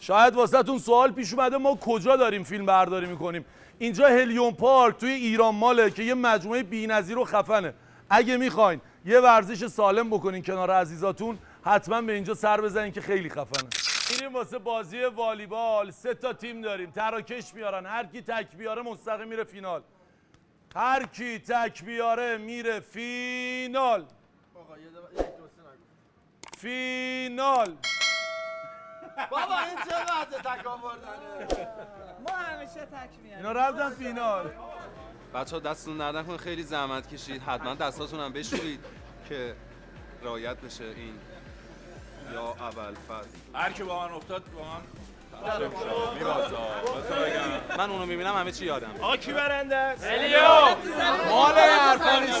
شاید واسهتون سوال پیش اومده ما کجا داریم فیلم برداری میکنیم. اینجا هلیوم پارک توی ایران ماله که یه مجموعه بی‌نظیر و خفنه. اگه میخواین یه ورزش سالم بکنین کنار عزیزاتون حتما به اینجا سر بزنین که خیلی خفنه. میریم واسه بازی والیبال. 3 تا تیم داریم، تراکش میارن، هر کی تک بیاره مستقیم میره فینال. هر کی تک بیاره میره فینال. فینال. بابا این چه وقت تک آوردنه؟ ما همیشه تک میاریم. اینا رفتن فینال. بچه‌ها دستتون درد نکنه، خیلی زحمت کشید. حتما دستاتون هم بشورید که رعایت بشه این یا اول فصل. هر کی با من افتاد با من میبازه. من اونو میبینم همه چی یادم. آقا کی برنده است؟ الیو مال حرفانی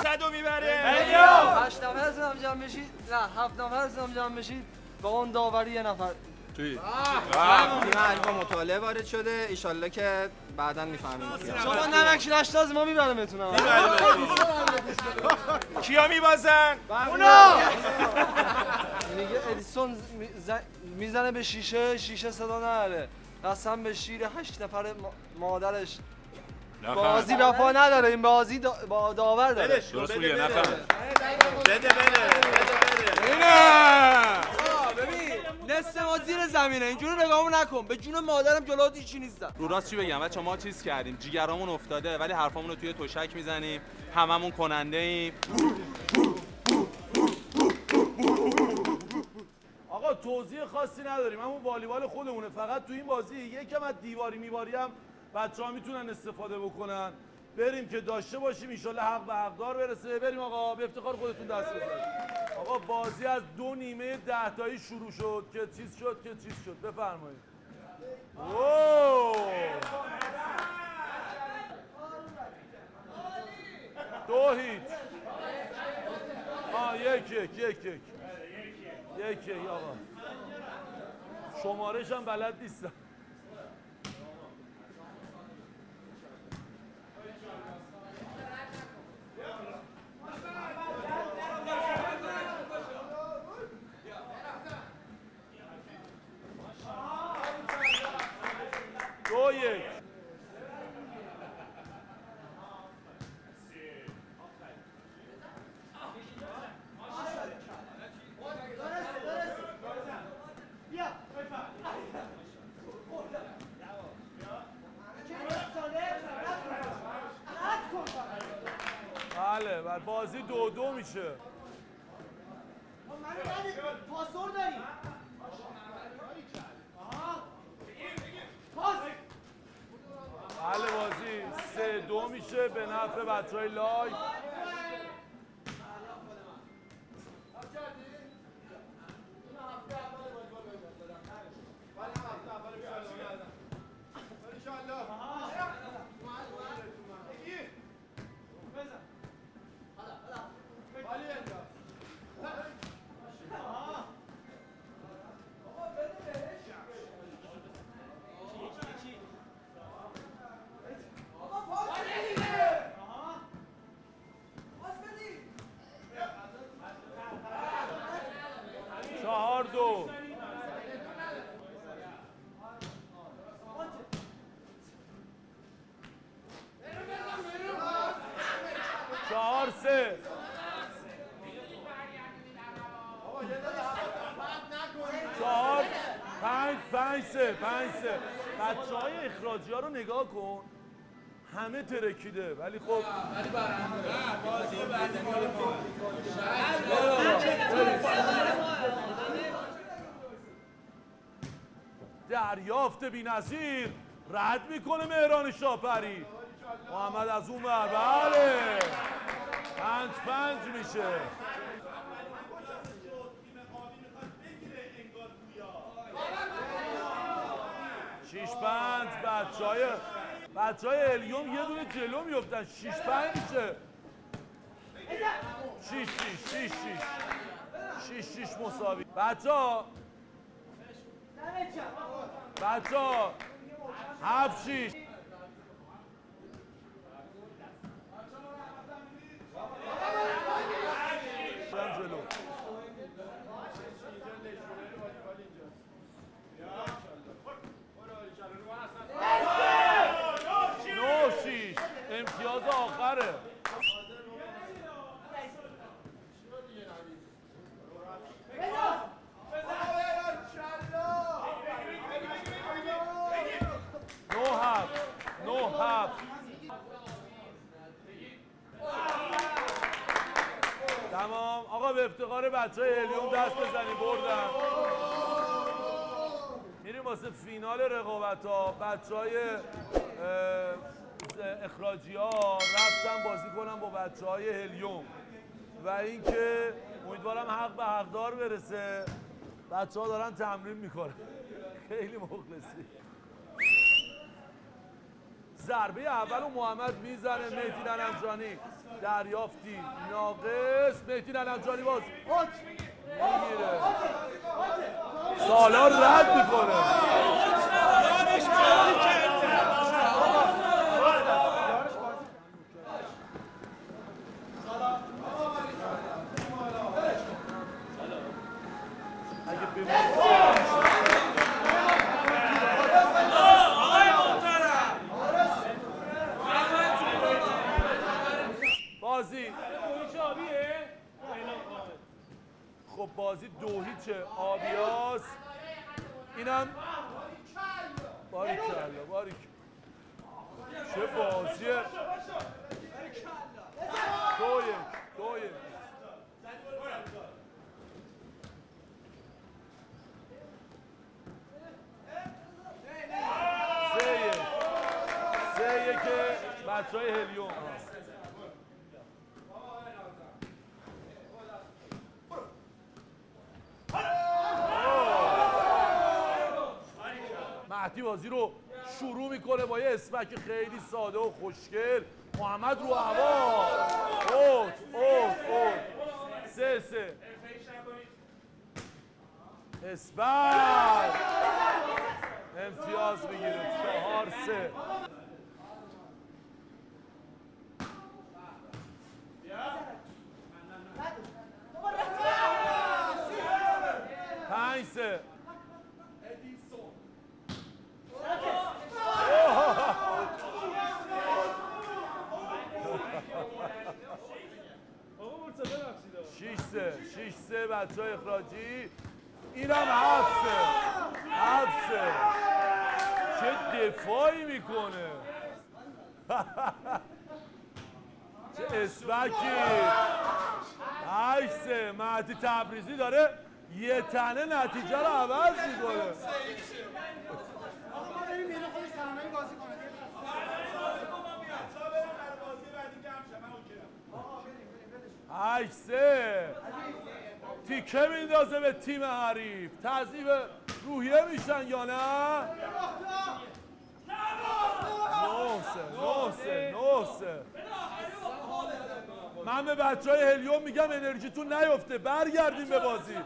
صدو میبره. الیو 8 نفر هم جمع بشید، نه 7 نفر هم جمع بشید با اون داوری یه نفر. توی تیم الفا مطالعه وارد شده، ایشالله که بعداً میفهمیم. شما نمک نشتاز ما میبرمتون. کیا میبازن؟ اونا میگه ادیسون میزنه به شیشه صدا نره. قسم به شیر 8 نفر مادرش. بازی وفا نداره، این بازی با داور داره. درست بوده نفهم. بده ببین نصف ما زیر زمینه، اینجوری نگاهمو نکن. به جون مادرم جلوت هیچی نیستم. رو راست چی بگم بچه‌ها، ما چیز کردیم، جیگرامون افتاده ولی حرفامون رو توی تشک میزنیم، هممون کننده ایم. آقا توضیح خاصی نداریم، همون والیبال خودمونه. فقط تو این بازی یکم از دیواری میواری هم بچه‌ها میتونن استفاده بکنن. بریم که داشته باشیم ان حق به حقدار برسه. بریم آقا، به افتخار خودتون دست بزنید. آقا بازی از 2 نیمه 10 تایی شروع شد که چیز شد. بفرمایید. اوه 2-1. یک آقا. شمارش هم بلد نیستم. بله بازی 2-2 میشه. پاسور داریم. بله بازی 3-2 میشه به نفع بچهای لایف. بچه‌های اخراجی ها رو نگاه کن، همه ترکیده ولی خب بازی دریافت بی‌نظیر رد میکنه مهران شاپری. محمد از اون ور، بله 5-5 میشه. 6-5 بچهای الیوم یه دونه جلو میفتن. 6-5 میشه. 6-6 مساوی. بچه‌ها 7-6. جلو. 7. تمام آقا، به افتخار بچهای هلیوم دست بزنیم، بردن. میریم واسه فینال رقابت ها. بچهای اخراجی ها رفتن بازی کنن با بچهای هلیوم و اینکه امیدوارم حق به حقدار برسه. بچه ها دارن تمرین میکنن. خیلی مخلصی. ضربه اول و محمد میزنه. مهدی ننجانی دریافتی ناقص. مهدی ننجانی باز میگیره. سالار رد میکنه. بازی خب بازی 2-0 آبیاس. اینم باریکلا باریک. چه بازیه. 2-1 3-1 که بچه های هلیوم. مهدی بازی رو شروع میکنه با یه اسمک خیلی ساده و خوشگل. محمد رو هوا. اوت 3 اسبر امتیاز میگیره. 4-3 5-3 6-3 بچه های اخراجی. اینم 7-3 چه دفاعی میکنه. چه اسبکی. 8-3 مهدی تبریزی داره یه تنه نتیجه رو عوض میکنه. تیکه میندازه به تیم حریف. تضعیف روحیه میشن یا نه؟ 9-3 من به بچه های هلیوم میگم انرژیتون نیفته، برگردیم به بازی.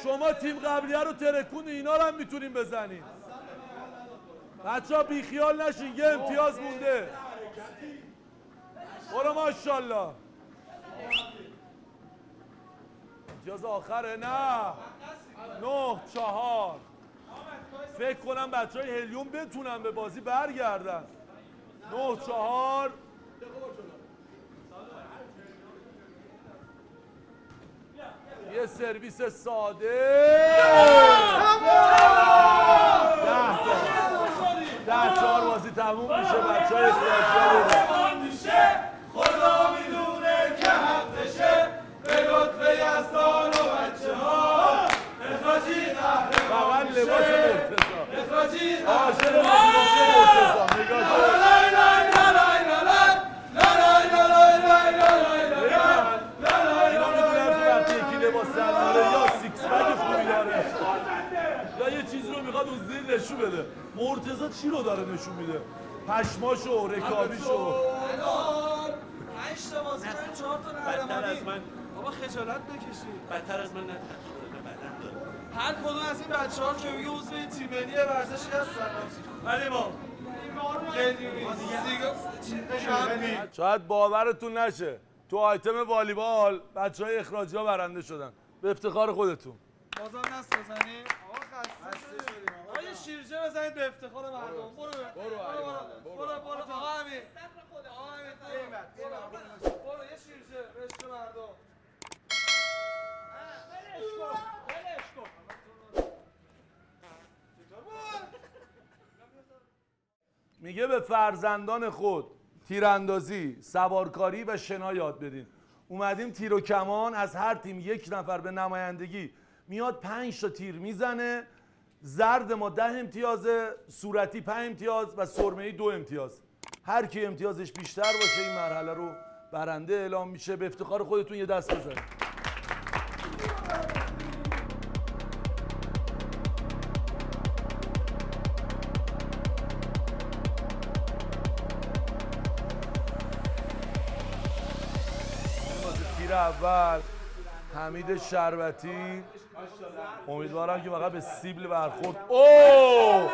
شما تیم قبلیه رو ترکون، اینا رو هم میتونیم بزنیم. بچه ها بیخیال نشین، یه امتیاز مونده. برو ماشالله. امتیاز آخره. نه 9-4 فکر کنم بچه های هلیوم بتونن به بازی برگردن. 9-4 یه سرویس ساده. 10-4 بازی تموم میشه. بچه های اخراجی خدا میدونه که حقشه به لطف یزدان و بچه ها. اخراجی فقط لباس مرتضی. اخراجی عاشق مرتضی. نگاه کن. اینا میدونن که وقتی یکی لباس داره یا سیکس پک خوبی داره یا یه چیزی رو میخواد اون زیر نشون بده. مرتضی چی رو داره نشون میده؟ پشماشو، رکابیشو. 8 تا بازی کردیم 4 تا نهرمانی. بابا خجالت بکشید. بدتر از من نه بدن داره. هر کدوم از این بچه‌ها که میگه عضو تیم ملی ورزشی هستن. ولی ما شاید باورتون نشه تو آیتم والیبال بچهای اخراجی ها برنده شدن. به افتخار خودتون. بازم دست بزنیم. آقا خسته شدیم. آقا یه شیرجه بزنید به افتخار مردم. برو آقا امیر. آقا امیر برو یه شیرجه به عشق مردم. ولش کن. میگه به فرزندان خود تیراندازی، سوارکاری و شنا یاد بدین. اومدیم تیر و کمان، از هر تیم 1 نفر به نمایندگی میاد 5 تا تیر میزنه. زرد ما 10 امتیاز، صورتی 5 امتیاز و سرمه‌ای 2 امتیاز. هر کی امتیازش بیشتر باشه این مرحله رو برنده اعلام میشه. به افتخار خودتون یه دست بزنید. تیر اول حمید شربتی، امیدوارم که فقط به سیبل برخورد. اوه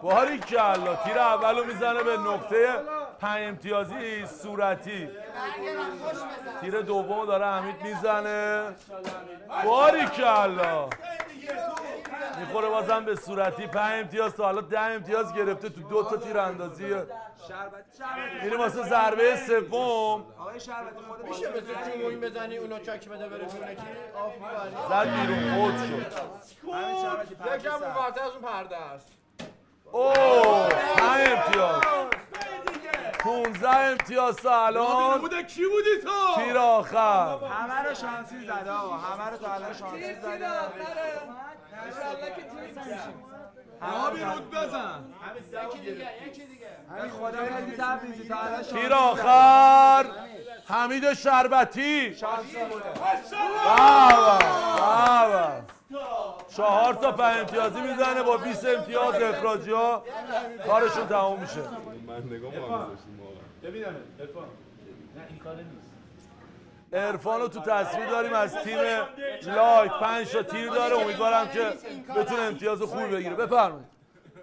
باریکلا، تیر اولو میزنه به نقطه 5 امتیازی صورتی. تیر دوم داره حمید میزنه، باریکلا، میخوره بازم به صورتی. 5 امتیاز، تا حالا 10 امتیاز گرفته تو 2 تا تیر اندازی. میریم واسه ضربه سوم. آقای شربتی خودت میشه به جمهوری بزنی اونو چاک بده بره بیرون کی؟ زد بیرون، اوت شد. یکم اونورتر از اون پرده است. اوه 5 امتیاز، 15 امتیاز تا الان. کی بودی تو؟ تیر آخر. همه رو شانسی زده آقا، همه رو تا الان شانسی زده. آبی رود بزن. همین خدا بدی تبریزی تا الان شانسی. تیر آخر حمید شربتی. بابا 4 تا 5 امتیازی میزنه با 20 امتیاز. اخراجی ها کارشون تموم میشه. عرفان رو تو تصویر داریم از تیم لایف. 5 تا تیر داره، امیدوارم که بتونه امتیاز خوبی بگیره. بفرمایید.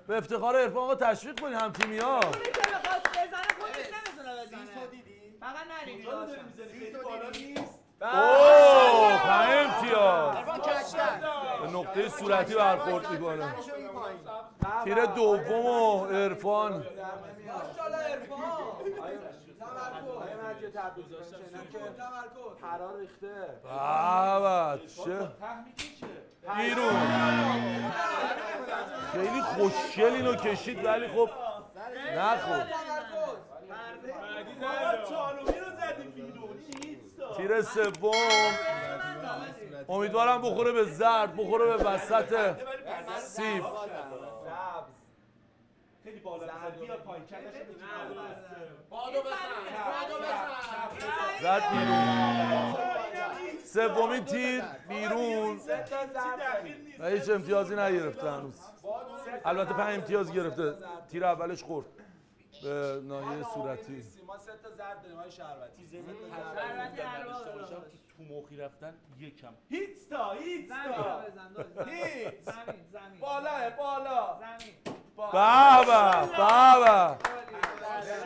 به افتخار عرفان آقا تشویق کنید هم تیمی ها. اونی که بخواست بزنه خودش نمیتونه بزنه. فقط نرید اوه 5 امتیاز به نقطه صورتی برخورد میکنه. تیر دوم و عرفان. ماشاءالله عرفان. حرار ریخته. بابا چه بیرون. خیلی خوشگل اینو کشید ولی خب نخورد. تیر سوم امیدوارم بخوره به زرد، بخوره به وسط سیب. خیلی بالا بیا پایین زد بیرون. سومین تیر بیرون و هیچ امتیازی نگرفته هنوز. البته 5 امتیاز گرفته، تیر اولش خورد به ناحیه صورتی. ما 3 تا زرد داریم های شربتی. تو مخی رفتن یکم. هیچ تا زمین بالا بابا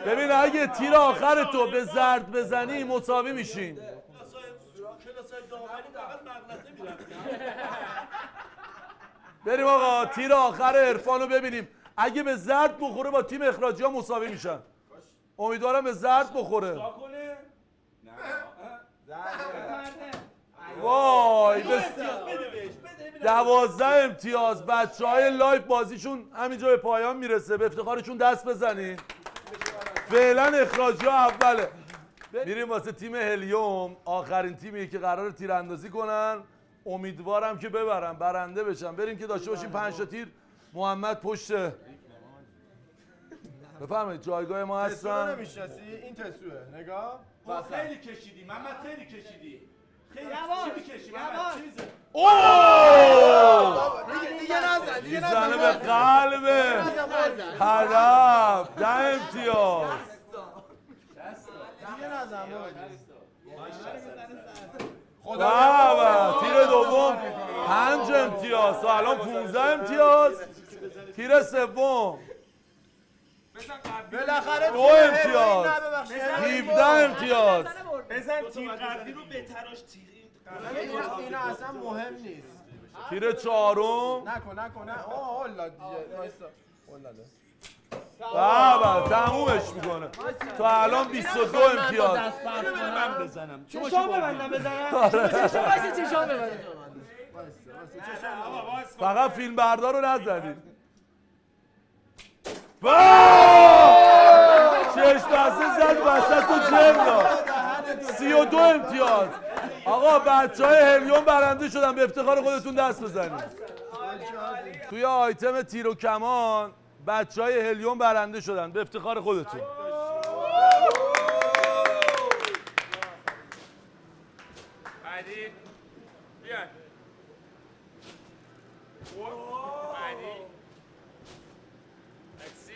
ببین اگه تیر آخر تو به زرد بزنی مساوی میشین. بریم آقا تیر آخر عرفان رو ببینیم. اگه به زرد بخوره با تیم اخراجی ها مساوی میشن. امیدوارم به زرد بخوره. وای 12 امتیاز. بچه های لایف بازیشون همینجا به پایان میرسه. به افتخارشون دست بزنید. فعلا اخراجی ها اوله. میریم واسه تیم هلیوم، آخرین تیمیه که قرار تیراندازی کنن. امیدوارم که ببرن، برنده بشن. بریم که داشته باشیم 5 تا تیر. محمد پشت. بفرمایید جایگاه ما هستن. نمیشناسی این تسوه نگاه. خیلی کشیدی محمد، خیلی کشیدی. خیلی چی می‌کشی محمد؟ چی می‌زنی؟ اوه دیگه نزن میزنه به قلب هدف. 10 امتیاز. دیگه نزن بابا تیر دوم 5 امتیاز تا الان 15 امتیاز. تیر سوم بالاخره 2 امتیاز 17 امتیاز. بزن تیر قبلی رو بتراش. تیر اینا اصلا مهم نیست. تیر چهارم نکن اوه هلا دیگه وایسا بابا تمومش میکنه. تا الان 22 امتیاز. من بزنم. چشام ببندم چشام ببندم. فقط فیلم بردار رو نزدید. پشتبسته زد وسط و جر داد. 32 امتیاز. آقا بچهای هلیوم برنده شدن، به افتخار خودتون دست بزنید. توی آیتم تیر و کمان بچهای هلیوم برنده شدن، به افتخار خودتون. بعدی بیان بعدی اکسی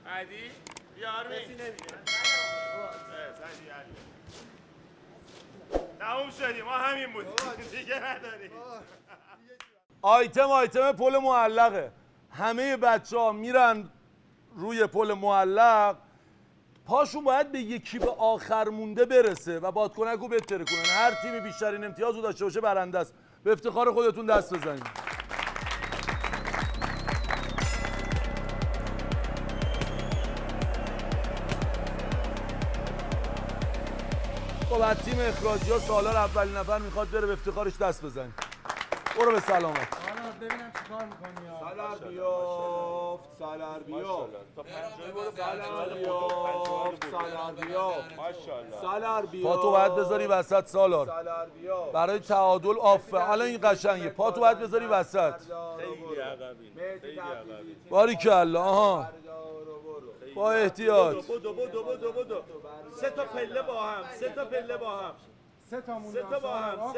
بعدی بیا آرمی کسی نمیده تموم شدیم، ما همین بودیم دیگه نداریم. آیتم پل معلقه. همه بچه ها میرن روی پل معلق، پاشون باید به یکی به آخر مونده برسه و بادکنک رو بتره کنن. هر تیمی بیشترین امتیاز رو داشته باشه برنده است. به افتخار خودتون دست بزنید. خب از تیم اخراجی ها سالار اولین نفر میخواد بره، به افتخارش دست بزنید. برو به سلامت. ببینم چیکار می‌کنی یا سالار بیافت سالار بیافت سالار بیافت پاتو باید بذاری وسط سالار. سالار بیافت برای تعادل آفه. الان این قشنگه. پاتو باید بذاری وسط. باریکلا. آها. با احتیاط. بدو سه تا پله با هم سه تا مونده سه تا با هم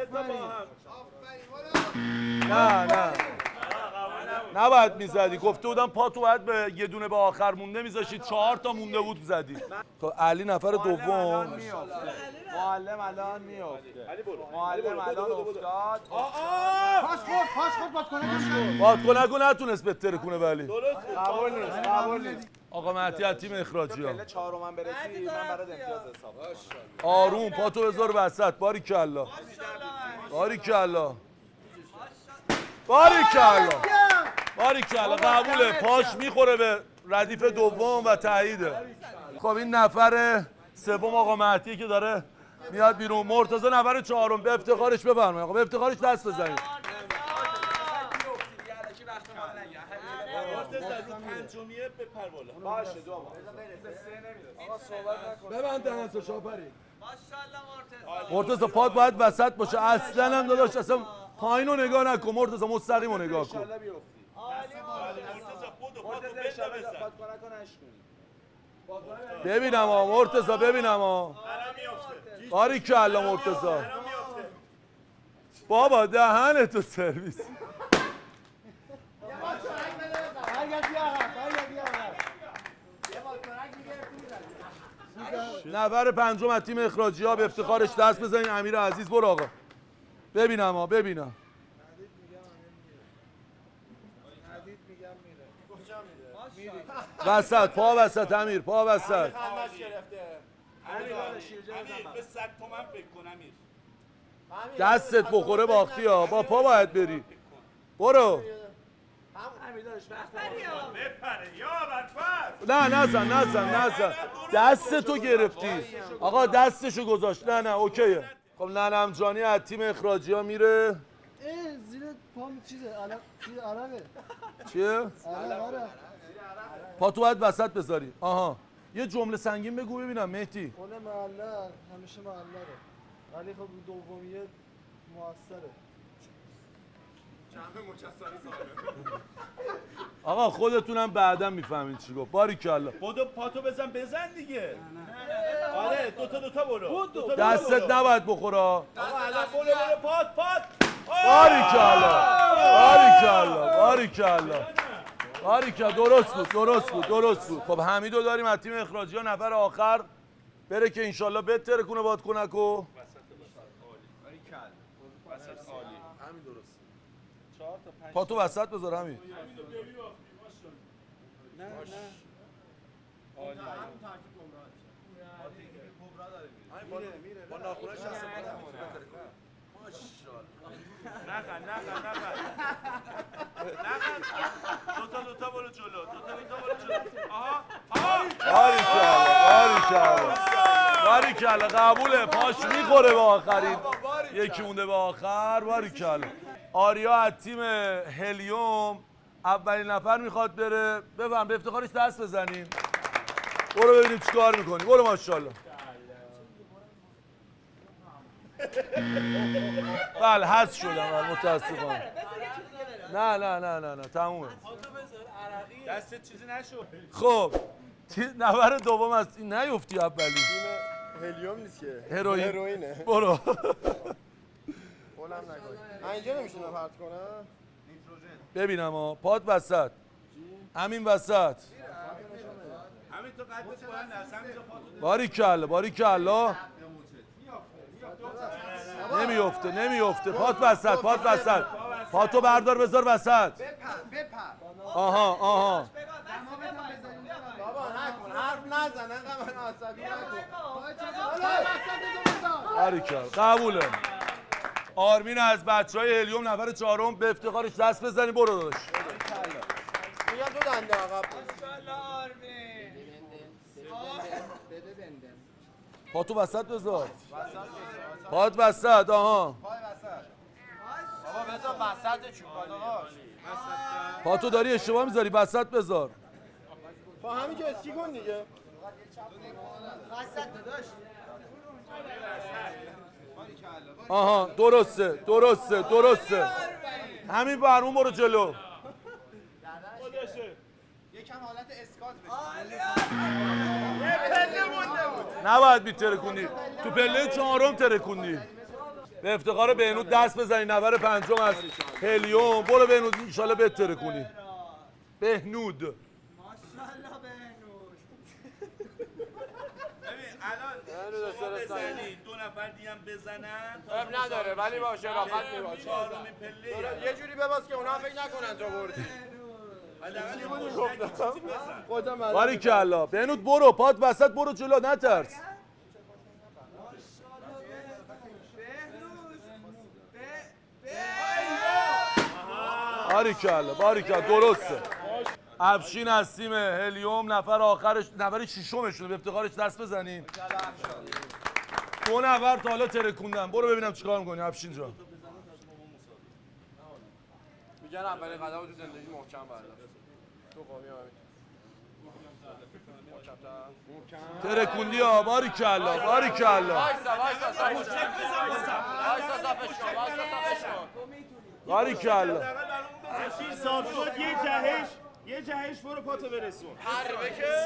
نه نباید میزدی. گفته بودم پاتو باید به یه دونه به آخر مونده میذاشید. 4 تا مونده بود زدی. خب علی نفر دوم. معلم الان میافته معلم الان افتاد پاس خورد بادکنک بادکنک رو نتونست بتره کنه. ولی قبول نیست آقا مهدی از تیم اخراجی ها. پله چهارم برسی من برات امتیاز حساب آروم پاتو بذار وسط. باریکلا. قبوله. پاش میخوره به ردیف دوم و تاییده. خب این نفر سوم آقا مهدی که داره میاد بیرون. مرتضی نفر چهارم. به افتخارش بفرمایید. آقا به افتخارش دست بزنید. پنجمیه به پر بالا. باشه دو آقا صحبت نکن ببند دهنتو شاپری. ماشاءالله مرتضی پات باید وسط باشه. اصلا هم داداش اصلا پایین رو نگاه نکن. مرتضی مستقیم رو نگاه کن. مرتضی بدو پاتو بزن. ببینم ها مرتضی. ببینم ها. الان میافته. باریکلا مرتضی. بابا دهنتو سرویس. نفر پنجم از تیم اخراجی ها. به افتخارش دست بزنین. امیر عزیز برو آقا. ببینم ها ببینم. وسط پا وسط امیر. پا وسط. امیر به 100 تومن فکر کن امیر. دستت بخوره باختی ها. با پا باید بری. برو. بپره یا بدبخت. نه نزن. دستتو گرفتی. آقا دستشو گذاشت. نه اوکیه. خب ننم جانی از تیم اخراجی ها میره. زیر پام چیزه عرقه چیه؟ عرق پا تو باید وسط بذاری. آها یه جمله سنگین بگو ببینم مهدی. اون معلق همیشه معلقه ولی خب دومیه موثره. آقا خودتونم بعدا میفهمین چی گفت. باریکلا. بدو پاتو بزن دیگه. آره دوتا برو. دستت نباید بخوره. آقا الان برو پات. باریکلا. درست بود. خب حمیدو داریم از تیم اخراجی ها. نفر آخر بره که انشالله بتره کنه بادکنکو. پاتو وسط بذار همین. دوتا برو جلو. باریکلا. قبوله. پاش میخوره به آخرین. یکی مونده به آخر. باریکلا. آریا از تیم هلیوم اولین نفر میخواد بره. بفهم به افتخارش دست بزنیم. برو ببینیم چیکار میکنی. برو ماشاءالله. بله حذف شدم متاسفانه. نه تمومه. دستت چیزی نشد. خب نفر دوم از این نیفتی اولی. هلیوم نیست که هروئین. هروئینه. برو. قولم نکنی. من اینجا نمیشونم پرت کنم. ببینم ها پات وسط. همین وسط. همین تو قدت بلند است. همینجا پاتو باریکلا. نمیفته. پات وسط. پاتو بردار بذار وسط. بپر. آها. بابا نکن. حرف نزن. انقدر من عصبی نکن. باریکلا. قبوله. آرمین از بچهای هلیوم نفر چهارم به افتخارش دست بزنی. برو داداش. میگم دو دنده عقب. پاتو وسط بذار. پات وسط. آها. بابا بذار وسط چوبان آقا. پاتو داری اشتباه میذاری وسط بذار. با همین که اسکی کن دیگه. آها درسته. همین برمون برو جلو. یکم حالت اسکات بشه. نباید بی‌ترکوندی. تو پله چهارم ترکوندی. به افتخار بهنود دست بزنی. نفر پنجم از هلیوم. برو بهنود انشالله بترکونی. بهنود. ببین الان شما بزنی 2 نفر دیگه هم بزنن اب نداره ولی با شرافت میباشه. چهارمین پله یه جوری بباز که اونا فکر نکنن تو بردی. خودم باریکلا. بهنود برو پات وسط. برو جلو نترس. باریکلا درسته. افشین از تیم هلیوم نفر ششمشونه به افتخارش دست بزنیم. 2 نفر تا حالا ترکوندن. برو ببینم چیکار می‌کنی افشین جان. میگن اولین قدم تو زندگی محکم برداشت. تو قومی هم ترکوندی ها. باریکلا. باریکلا. صاف شد یه جهش برو پاتو برسون.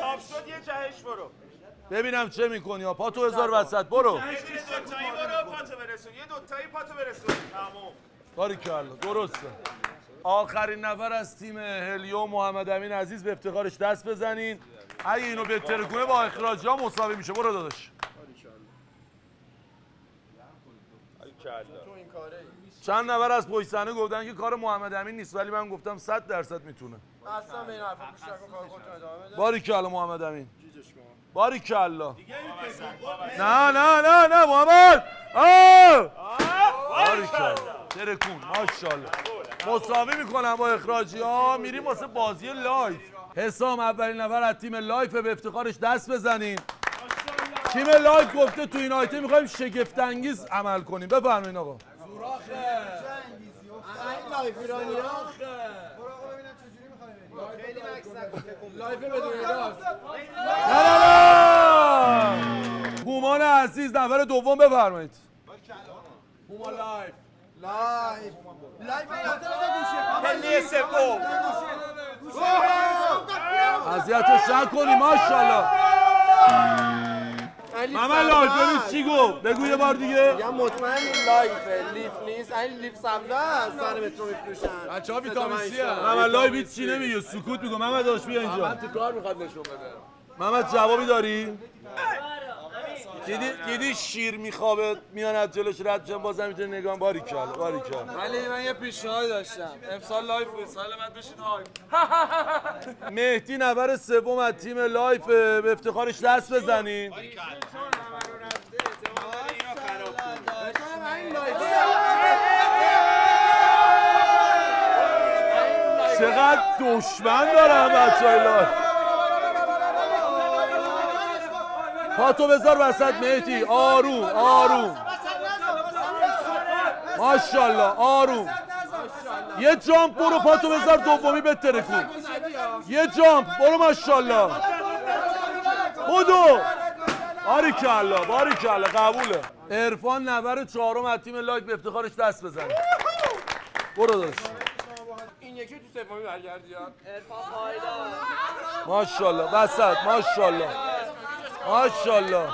صاف شد یه جهش برو. ببینم چه میکنی ها. پاتو هزار وسط. برو. یه دوتایی برو پاتو برسون. یه دوتایی پاتو برسون. تمام. باریکلا درسته. آخرین نفر از تیم هلیوم محمد امین عزیز به افتخارش دست بزنین. اگه اینو به ترکونه با اخراجی ها مساوی میشه. برو داداش. تو این کاره چند نفر از پشت صحنه گفتن که کار محمد امین نیست ولی من گفتم 100% میتونه. اصلا به این حرفا گوش نکن. کار خودتون ادامه بده. باریکلا محمد امین. جیجش کن. باریکلا. نه محمد. باریکلا. ترکون ماشاءالله. مساوی میکنم با اخراجی ها. میریم واسه بازی لایف. حسام اولین نفر از تیم لایف به افتخارش دست بزنیم. تیم لایف گفته تو این آیتم میخوایم شگفت انگیز عمل کنیم. بفرمایید آقا. این لایف ایرانی‌ها برو آقا ببینم چجوری می‌خوای خیلی مکس نکن. لایف بدون راست. نه هومان عزیز نفر دوم بفرمایید. هوما لایف گوشه پله سوم. اذیتش نکنی ماشاءالله. محمد لایف ببین چی گفت. بگو یه بار دیگه. یا مطمئن لایفه لیف نیست. این لیف سبزه است. سر مترو میفروشن. بچه‌ها ویتامین سی ام. محمد لایف چی نمیگه سکوت میگه. محمد داش بیا اینجا. من تو کار میخواد نشون بده. محمد جوابی داری؟ دیدی شیر میخوابه میان از جلوش رد میشن بازم میتونه نگاه. باریکلا. ولی من یه پیشنهاد داشتم. امسال لایف بود. سال بعد بشین های. مهدی نفر سوم از تیم لایف به افتخارش دست بزنیم. چقدر دشمن دارن بچه‌های لایف. پاتو بذار وسط مهدی. آروم ماشاءالله. آروم. یه جامپ برو پاتو بذار دومی بترکون. یه جامپ برو ماشاءالله. بودو باریکلا باریکلا قبوله. عرفان نفر چهارم از تیم لایک به افتخارش دست بزنه. برو داشت. این یکی تو سومی برگردی ها. ماشاءالله وسط ماشاءالله ماشاءالله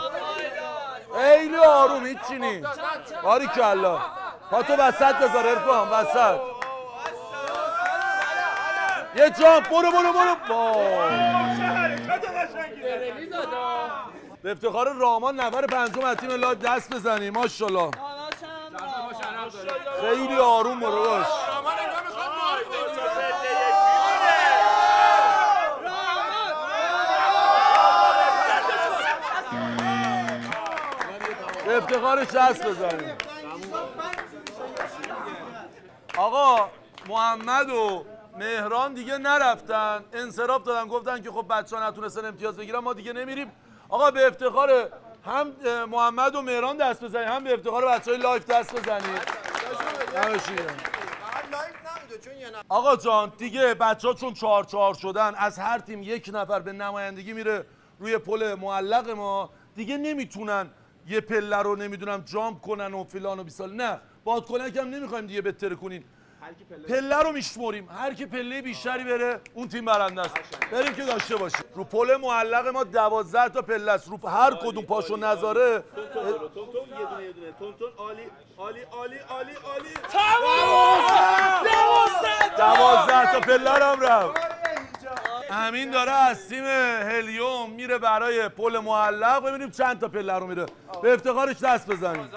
خیلی آروم هیچی نیست. باریکلا پاتو وسط بذار عرفان وسط. یه جامپ برو برو برو. به افتخار رامان نفر پنجم از تیم لایو دست بزنیم. ماشاءالله خیلی آروم برو باش. به افتخارش دست بزنیم. آقا محمد و مهران دیگه نرفتن، انصراف دادن، گفتن که خب بچه‌ها نتونستن امتیاز بگیرن ما دیگه نمیریم. آقا به افتخار هم محمد و مهران دست بزنید، هم به افتخار بچه‌های لایف دست بزنید. آقا جان دیگه بچه‌ها چون 4-4 شدن، از هر تیم یک نفر به نمایندگی میره روی پل معلق ما، دیگه نمیتونن یه پله رو نمیدونم جامپ کنن و فلان و بیسال. نه بادکنک هم نمیخوایم دیگه بتره کنین، پله رو میشمریم، هر کی پله بیشتری بره اون تیم برنده است. بریم که داشته باشیم. رو پل معلق ما 12 تا پله است، رو هر کدوم پاشو نذاره تون یه دونه تون عالی عالی عالی عالی عالی 12 تا پله هم رفت. امین داره از تیم هلیوم میره برای پل معلق، ببینیم چند تا پله رو میره. به افتخارش دست بزنیم.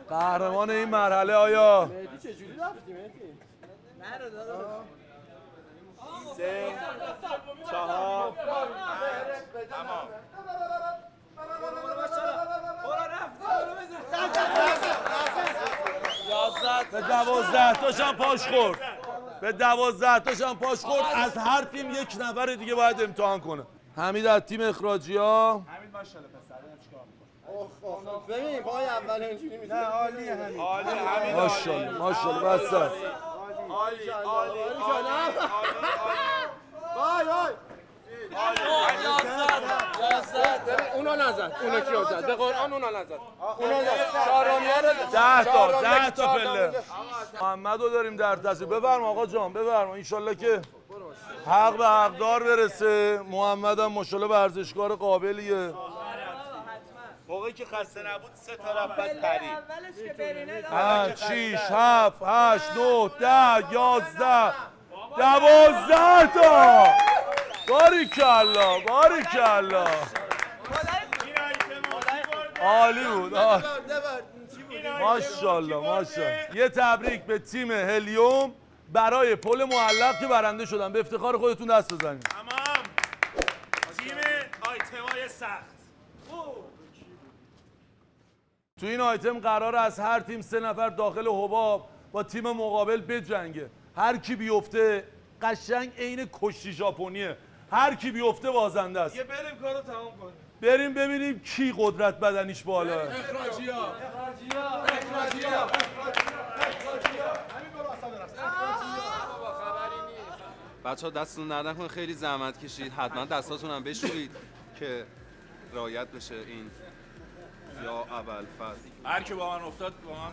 قهرمان این مرحله آیا مهدی چجوری رفتی مهدی؟ 3 4 تمام. به 12 تاشم پاش خورد. به 12 تاشم پاش خورد. از هر تیم یک نفر دیگه باید امتحان کنه. حمید از تیم اخراجی ها. همین ماشاءالله پسر ببین چیکار می‌کنه. ببین پای اول اینجوری میشه. نه عالیه همین. عالی همین ماشاءالله ماشاءالله وسط. عالی عالی وای وای. اونو نزد. اونو کیو زد؟ به قرآن اونو نزد. اونو زد. شارانیه رو 10 تا پله. محمد رو داریم در تصویر. بفرما آقا جان بفرما. انشالله که حق به حقدار برسه. محمد هم ماشاءالله ورزشکار قابلیه. موقعی که خسته نبود 3 تا رفت بعد پری. 8 6 7 8 9 10 11 12 تا. باریکلا باریکلا عالی بود. ماشاءالله ماشاءالله. یه تبریک به تیم هلیوم برای پل معلق که برنده شدن. به افتخار خودتون دست بزنید. تمام. تیم آیتمای سخت. تو این آیتم قرار از هر تیم 3 نفر داخل حباب با تیم مقابل بجنگه. هر کی بیفته قشنگ عین کشتی ژاپنیه. هر کی بیفته بازنده است. یه بریم کارو تمام کنیم. بریم ببینیم کی قدرت بدنیش بالاه. بچه‌ها دستتون درد نکنه، خیلی زحمت کشید، حتما دستاتون هم بشورید که رعایت بشه این یا اول فصل. هر کی با من افتاد با من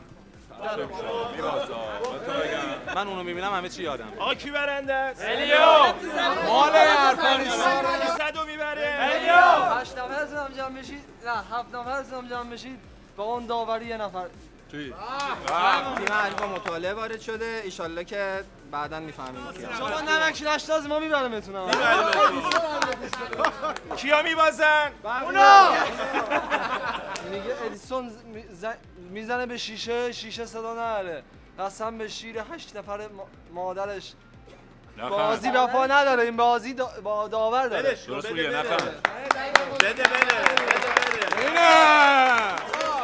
من اونو میبینم همه چی یادم. آقا کی برنده است؟ مال عرفانی صدو میبره. 8 نفر هم جمع بشید، نه 7 نفر هم جمع بشید با اون داوری یه نفر. تیم حریف مطالعه وارد شده، ایشالله که بعداً میفهمیم شما نمک نشتاز ما میبرمتون. کیا میبازن؟ اونا میگه ادیسون میزنه به شیشه صدا نره. قسم به شیر 8 نفر مادرش. بازی وفا نداره، این بازی با داور داره. درست میگه نفهم. بده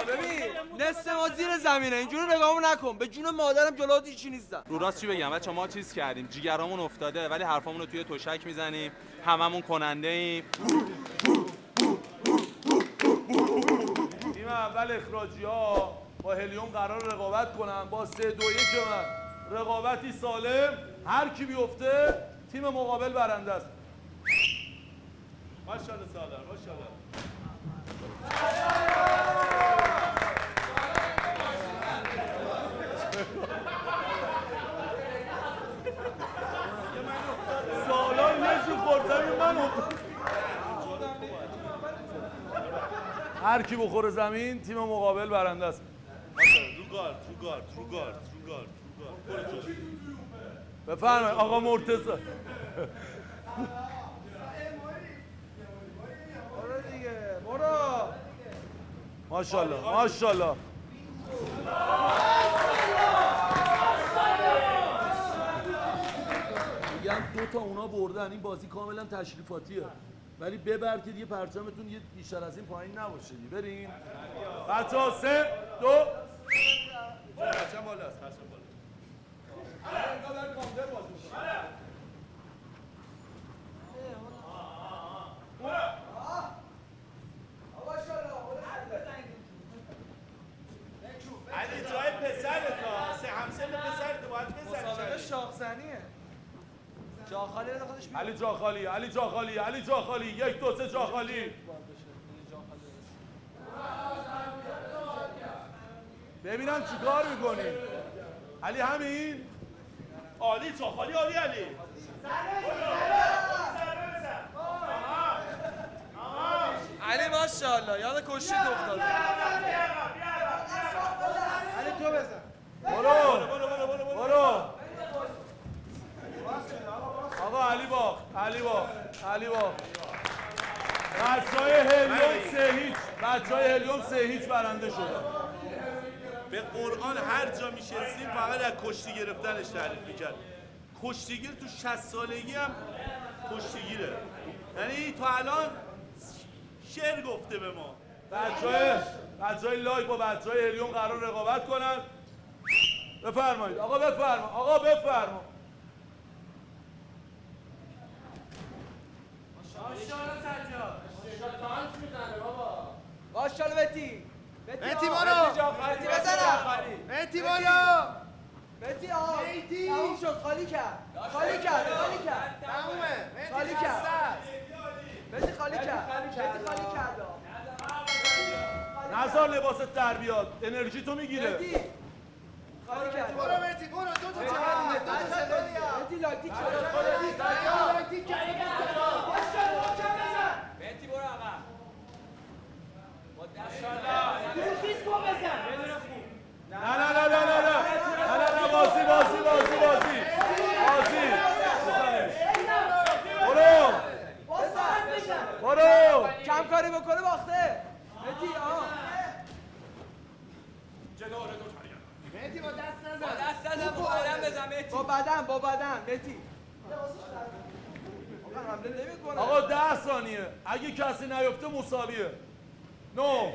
ببین نصف ما زیر زمینه، اینجوری نگاهمو نکن، به جون مادرم جلوت هیچی نیستم. رو راست چی بگم بچه‌ها، ما چیز کردیم، جیگرامون افتاده ولی حرفامون رو توی تشک میزنیم، هممون کننده ایم. تیم اول اخراجی ها با هلیوم قرار رقابت کنن با 3-2-1 من. رقابتی سالم، هر کی بیفته تیم مقابل برنده است. ماشاءالله سالار ماشاءالله. سالار نشون خورد من هر کی بخوره زمین تیم مقابل برنده است. رو گارد. بفرمایید آقا مرتضی. برو دیگه برو. ماشاءالله. میگم 2 تا اونا بردن، این بازی کاملا تشریفاتیه، ولی ببرید یه پرچمتون یه بیشتر از این پایین نباشه. بریم بچه‌ها 3 2 پرچم بالاست. علی جای پسرت ها، سه همسن پسرت باید مسابقه بزنی. شاخزنیه. جاخالی بده خودش علی جا خالی 1 2 3 جا خالی. ببینم چی کار میکنی علی. همین عالی چاخالی عالی علی. علی ماشاءالله یاد کشید افتاده. علی تو بزن. برو آقا. علی باخت. بچه‌های هلیوم 3-0 برنده شدن. به قرآن هر جا میشستیم فقط از کشتی گرفتنش تعریف میکرد. کشتیگیر تو 60 سالگی هم کشتیگیره، یعنی تا الان شعر گفته به ما. بچه‌های لایک با بچه‌های هلیوم قرار رقابت کنن. بفرمایید آقا بفرما. ماشاءالله بتی مهدی برو. مهدی بزنم. مهدی بالا. مهدی آقا تموم شد. خالی کرد. تمومه. خالی کرد. مهدی خالی کرد. نزار لباست در بیاد، انرژی تو میگیره. مهدی خالی کرد. برو مهدی برو. 2 تا چه؟ مهدی لاکتیک شد. مهدی برو آقا. نه بازی برو کم کاری بکنه باخته. مهدی مهدی با دست نزن. با بدن مهدی. آقا حمله نمی‌کنه. آقا 10 ثانیه، اگه کسی نیفته مساویه. 9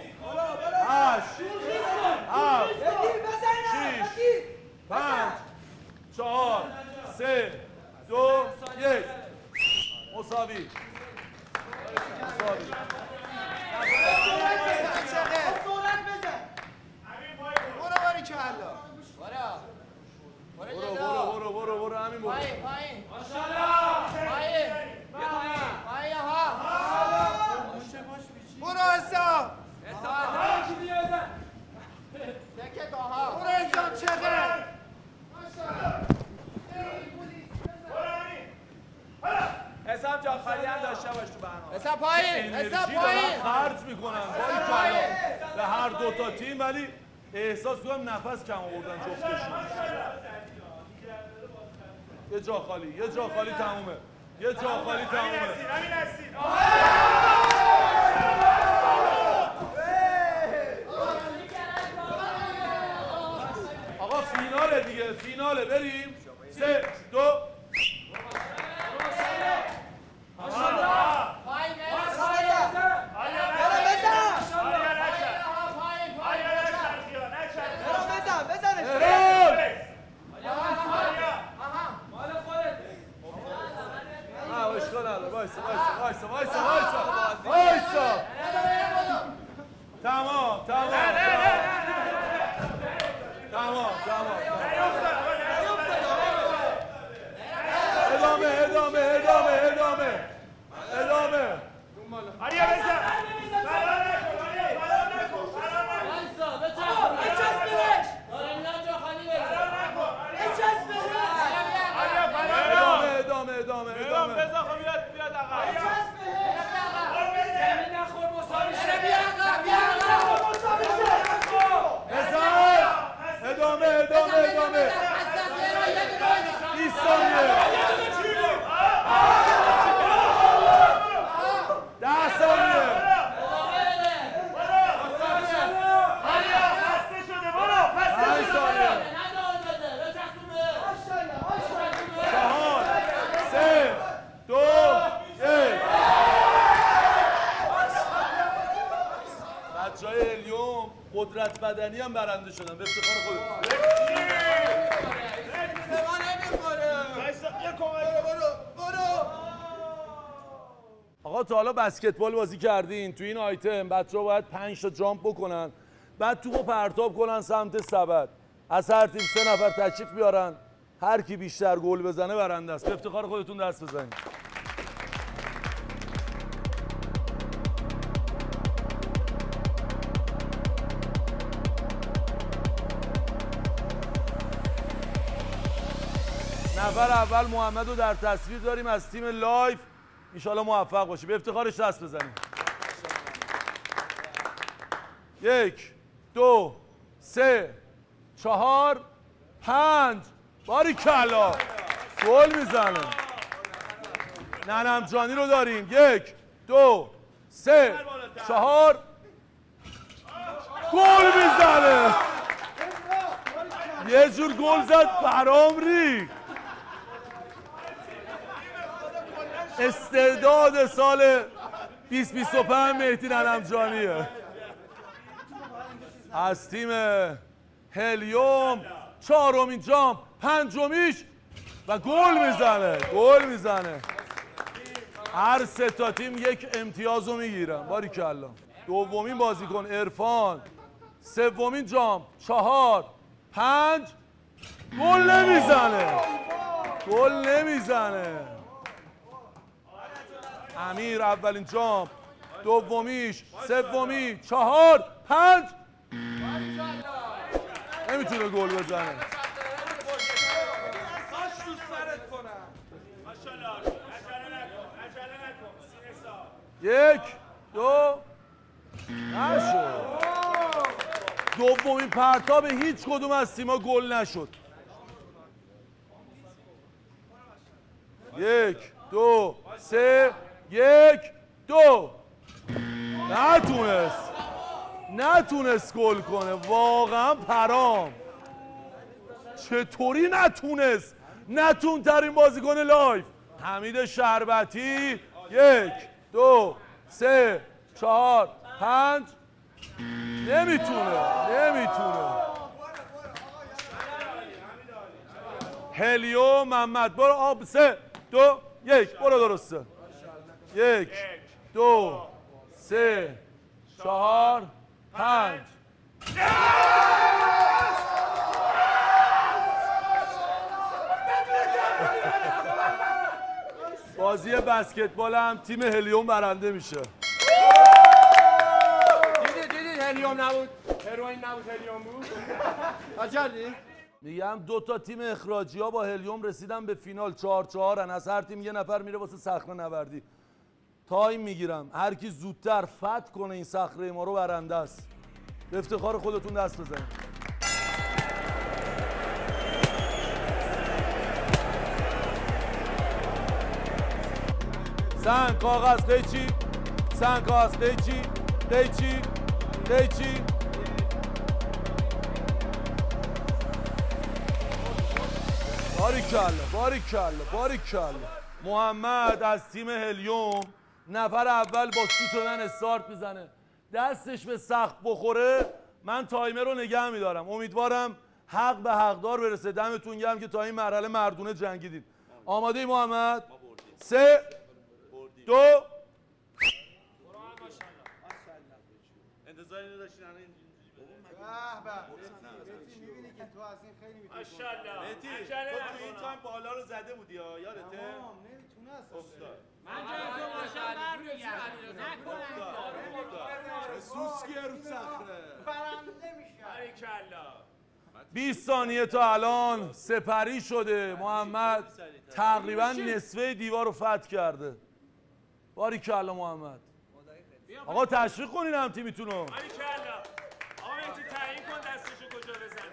8 7 6 5 4 3 2 1 مساوی. برو باری کلا. برو همین برو. برو حسام. برو حسام چقدر. حساب جا خالی هم داشته باش تو برنامه. حساب پایین. انرژی دارن خرج میکنن به هر 2 تا تیم، ولی احساس کنم نفس کم آوردن جفتشون. یه جا خالی تمومه. آقا فیناله بریم. 3 2 وایسا. تمام. ادامه قدرت بدنی هم برنده شدن. به افتخار خودتون. آقا تا حالا بسکتبال بازی کردین؟ تو این آیتم بچه‌ها باید 5 تا جامپ بکنن، بعد توپو پرتاب کنن سمت سبد. از هر تیم 3 نفر تشریف بیارن، هر کی بیشتر گل بزنه برنده است. به افتخار خودتون دست بزنید. نفر اول محمد رو در تصویر داریم از تیم لایف. انشالله موفق باشی. به افتخارش دست بزنیم. 1 2 3 4 5 باریکلا گل میزنه. ننم جانی رو داریم. 1 2 3 4 گل میزنه. یه جور گل زد برام ریخت. استعداد سال 2025 مهدی ننمجانیه. از تیم هلیوم 4مین جامپ، 5میش و گل میزنه. هر 3 تا تیم 1 امتیاز رو میگیرن. باریکلا. دومین بازیکن عرفان، 3مین جامپ، 4 5 گل نمیزنه. امیر اولین جامپ، دومیش، سومی، 4 5 نمیتونه گل بزنه. یک 2 نشد. دومین پرتاب هیچ کدوم از تیم‌ها گل نشد. 1 2 3 1 2 نتونست گل کنه. واقعا پرام چطوری نتونترین بازیکن لایف حمید شربتی. 1 2 3 4 5 نمیتونه. هلیو محمد برو آب. 3 2 1 برو. درسته. 1 2 3 4 5 بازی بسکتبال هم تیم هلیوم برنده میشه. دیدید هلیوم نبود، هروئین نبود، هلیوم بود. عجلی؟ میگم 2 تا تیم اخراجی ها با هلیوم رسیدن به فینال. 4 از هر تیم 1 نفر میره واسه صخره نوردی. تایم میگیرم، هر کی زودتر فتح کنه این صخره ما رو برنده است. به افتخار خودتون دست بزنید. سنگ کاغذ قیچی، سنگ کاغذ قیچی، قیچی. باریکلا. محمد از تیم هلیوم نفر اول با سوت من استارت میزنه. دستش به سقف بخوره من تایمر رو نگه میدارم. امیدوارم حق به حقدار برسه. دمتون گرم که تا این مرحله مردونه جنگیدید. آماده ای محمد؟ 3 2 انتظاری نداشتین الان اینجوری می‌بینی که تو از این خیلی می‌تونی. ماشاءالله مهدی تو این تایم بالا رو زده بودی ها، یادته؟ نمیتونه اصلا. افتاد. من جای تو باشم برمیگردم. نکنم. سوسکیه رو صخره. برنده میشه. باریکلا. 20 ثانیه تا الان سپری شده. محمد تقریبا نصفه دیوار رو فتح کرده. باریکلا محمد. آقا تشویق کنین هم تیمیتون رو. باریکلا. آقا مهدی تعیین کن دستشو کجا بزنه.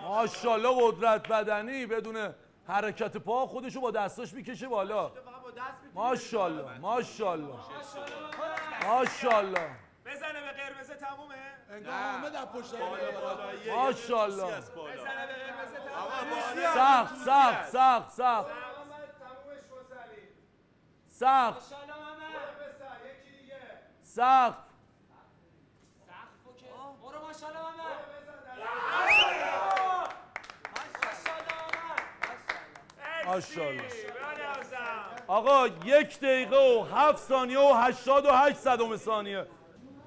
ماشاءالله قدرت بدنی بدون حرکت پا خودشو با دستاش میکشه بالا. ماشاءالله. بزنه به قرمز تمومه؟ انگار حامد از پشت ماشاءالله. بزنه به قرمز تمومه. سقف. ماشاءالله محمد. ماشاءالله. آقا 1 دقیقه و 7 ثانیه و 88 صدم ثانیه.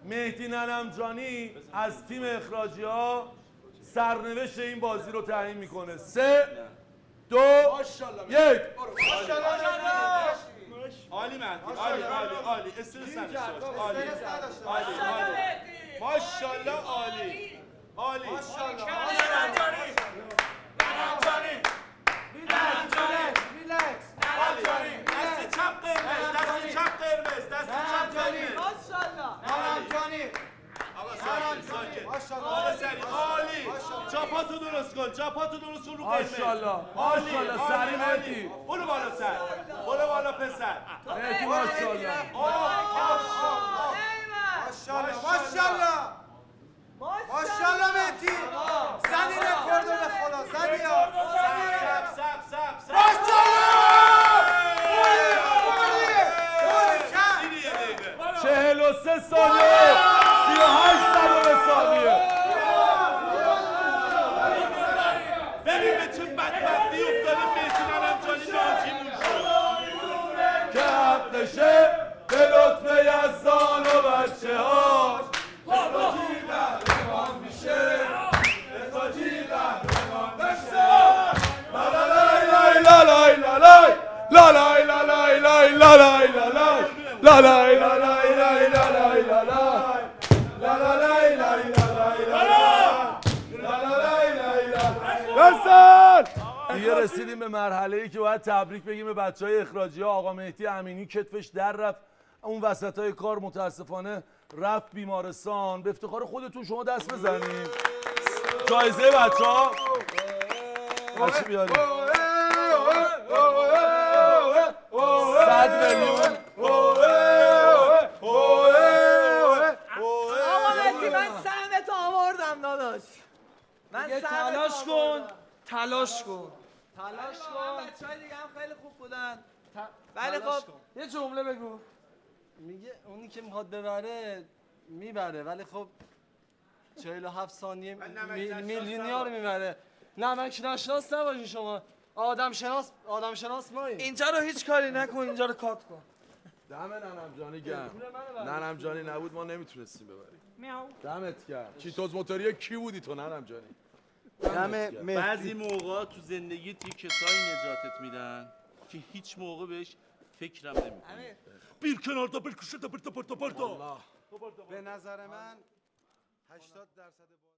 مهدی ننمجانی از تیم اخراجی ها سرنوشت این بازی رو تعیین میکنه. 3 2 1 عالی مهدی، عالی عالی عالی، استرس نداشته باش. عالی عالی عالی، ماشاءالله عالی عالی. دست چپ قرمز، دست چپ قرمز، دست چپ قرمز. آقا ساکت. آقا سری عالی. چاپاتو درست کن، چاپاتو درست کن رو قرمز. ماشاءالله ماشاءالله سری مهدی. برو بالا سر، برو بالا پسر. مهدی ماشاءالله. ماشاءالله مهدی زنی رکورد به خدا زنی ها سب سینی یه دقیقه. 43 ثانیه 38 صدم ثانیه. ببین به چه بدبختی افتاده مهدی ننمجانی ناجیمون شد که حقشه به لطف یزدان و بچه هاش اخراجی قهرمان میشه اخراجی قهرمان میشه لا لا لای لا لای لا لای لا لای لا لای لای لا لای لا لای لا لای لا لای لای لا لای لا لای لا لا لای لای لا لای لا لای لا لا لای لای لا دیگه رسیدیم به مرحله‌ای که باید تبریک بگیم به بچهای اخراجی ها. آقا مهدی امینی کتفش در رفت اون وسطای کار، متاسفانه رفت بیمارستان. به افتخار خودتون شما دست بزنید. جایزه بچه‌ها بچه بیاریم 100 میلیون. آقا مهدی من سهمتو آوردم داداش. من تلاش کن. تلاش کن. بچه‌های دیگه هم خیلی خوب بودن. ولی خب یه جمله بگو. میگه اونی که میخواد ببره میبره، ولی خب 47 ثانیه میلیونیا رو میبره. نمک نشناس نباشین شما. آدم شناس مایی. اینجا رو هیچ کاری نکن، اینجا رو کات کن. دم ننمجانی گرم. ننمجانی نبود ما نمیتونستیم ببریم. میاو. دمت گرم. چیتوز موتوری کی بودی تو ننمجانی؟ بعضی موقع تو زندگیت یه کسایی نجاتت میدن که هیچ موقع بهش فکرم نمیکنی. بیر کنار دا برکشه دا برتا برتا برتا. به نظر من 80%